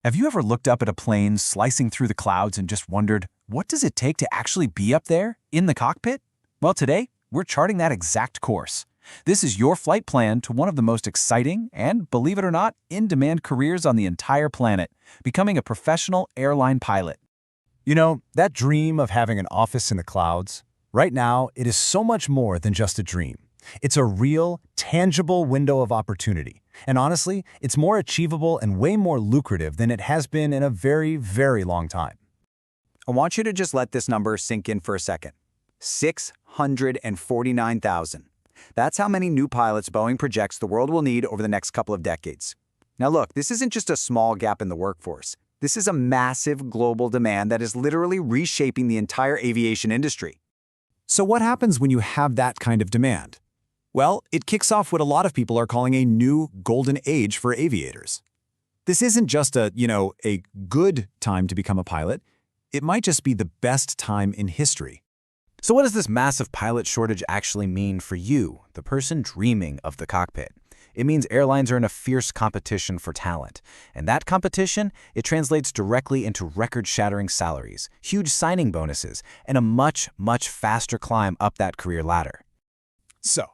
Have you ever looked up at a plane slicing through the clouds and just wondered, what does it take to actually be up there, in the cockpit? Well, today, we're charting that exact course. This is your flight plan to one of the most exciting and, believe it or not, in-demand careers on the entire planet, becoming a professional airline pilot. You know, that dream of having an office in the clouds, right now, it is so much more than just a dream. It's a real, tangible window of opportunity. And honestly, it's more achievable and way more lucrative than it has been in a very, very long time. I want you to just let this number sink in for a second. 649,000. That's how many new pilots Boeing projects the world will need over the next couple of decades. Now look, this isn't just a small gap in the workforce. This is a massive global demand that is literally reshaping the entire aviation industry. So what happens when you have that kind of demand? Well, it kicks off what a lot of people are calling a new golden age for aviators. This isn't just a good time to become a pilot. It might just be the best time in history. So what does this massive pilot shortage actually mean for you, the person dreaming of the cockpit? It means airlines are in a fierce competition for talent. And that competition, it translates directly into record-shattering salaries, huge signing bonuses, and a much, much faster climb up that career ladder. So,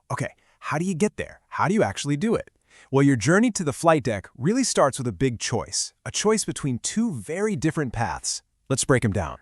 how do you get there? How do you actually do it? Well, your journey to the flight deck really starts with a big choice, a choice between two very different paths. Let's break them down.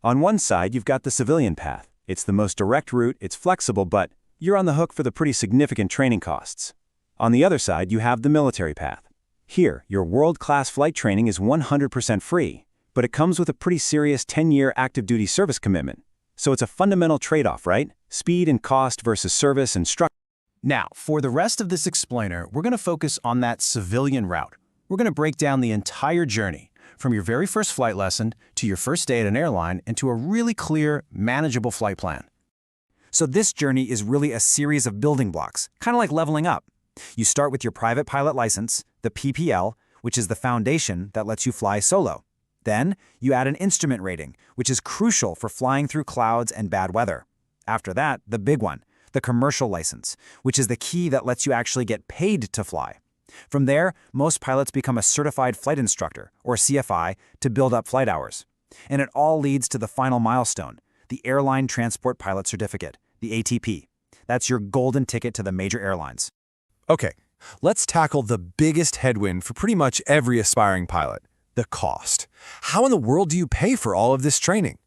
On one side, you've got the civilian path. It's the most direct route, it's flexible, but you're on the hook for the pretty significant training costs. On the other side, you have the military path. Here, your world-class flight training is 100% free, but it comes with a pretty serious 10-year active duty service commitment. So it's a fundamental trade-off, right? Speed and cost versus service and structure. Now, for the rest of this explainer, we're going to focus on that civilian route. We're going to break down the entire journey, from your very first flight lesson to your first day at an airline into a really clear, manageable flight plan. So this journey is really a series of building blocks, kind of like leveling up. You start with your private pilot license, the PPL, which is the foundation that lets you fly solo. Then, you add an instrument rating, which is crucial for flying through clouds and bad weather. After that, the big one, the commercial license, which is the key that lets you actually get paid to fly. From there, most pilots become a certified flight instructor, or CFI, to build up flight hours. And it all leads to the final milestone, the Airline Transport Pilot Certificate, the ATP. That's your golden ticket to the major airlines. Okay, let's tackle the biggest headwind for pretty much every aspiring pilot, the cost. How in the world do you pay for all of this training?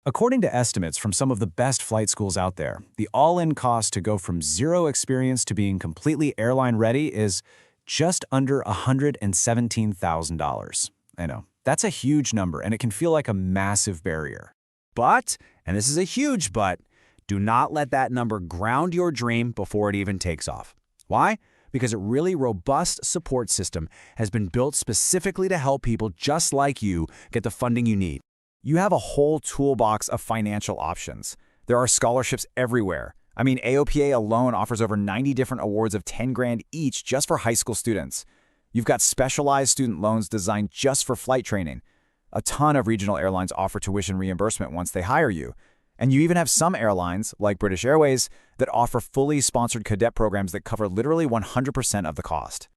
According to estimates from some of the best flight schools out there, the all-in cost to go from zero experience to being completely airline-ready is just under $117,000. I know, that's a huge number, and it can feel like a massive barrier. But, and this is a huge but, do not let that number ground your dream before it even takes off. Why? Because a really robust support system has been built specifically to help people just like you get the funding you need. You have a whole toolbox of financial options. There are scholarships everywhere. I mean, AOPA alone offers over 90 different awards of 10 grand each just for high school students. You've got specialized student loans designed just for flight training. A ton of regional airlines offer tuition reimbursement once they hire you. And you even have some airlines, like British Airways, that offer fully sponsored cadet programs that cover literally 100% of the cost.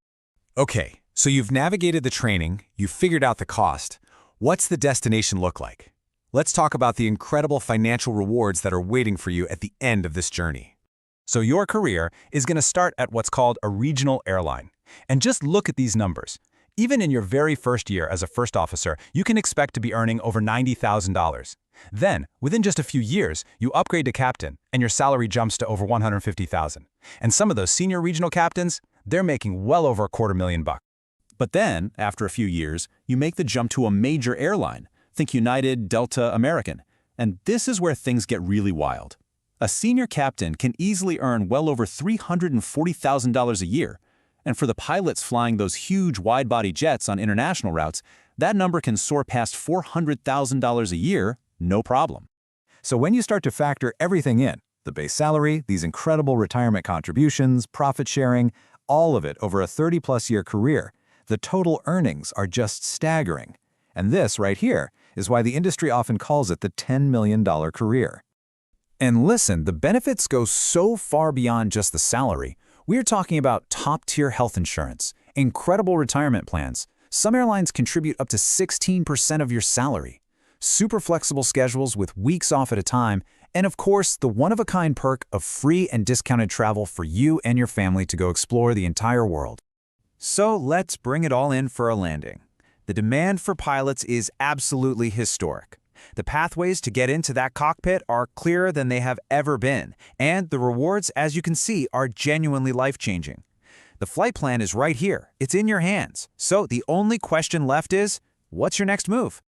Okay, so you've navigated the training, you've figured out the cost. What's the destination look like? Let's talk about the incredible financial rewards that are waiting for you at the end of this journey. So your career is going to start at what's called a regional airline. And just look at these numbers. Even in your very first year as a first officer, you can expect to be earning over $90,000. Then, within just a few years, you upgrade to captain, and your salary jumps to over $150,000. And some of those senior regional captains, they're making well over $250,000. But then, after a few years, you make the jump to a major airline. Think United, Delta, American. And this is where things get really wild. A senior captain can easily earn well over $340,000 a year. And for the pilots flying those huge wide-body jets on international routes, that number can soar past $400,000 a year, no problem. So when you start to factor everything in, the base salary, these incredible retirement contributions, profit sharing, all of it over a 30-plus year career, the total earnings are just staggering. And this right here is why the industry often calls it the $10 million career. And listen, the benefits go so far beyond just the salary. We're talking about top-tier health insurance, incredible retirement plans, Some airlines contribute up to 16% of your salary. Super flexible schedules with weeks off at a time, and of course, the one-of-a-kind perk of free and discounted travel for you and your family to go explore the entire world. So let's bring it all in for a landing. The demand for pilots is absolutely historic. The pathways to get into that cockpit are clearer than they have ever been, and the rewards, as you can see, are genuinely life-changing. The flight plan is right here. It's in your hands. So the only question left is, what's your next move?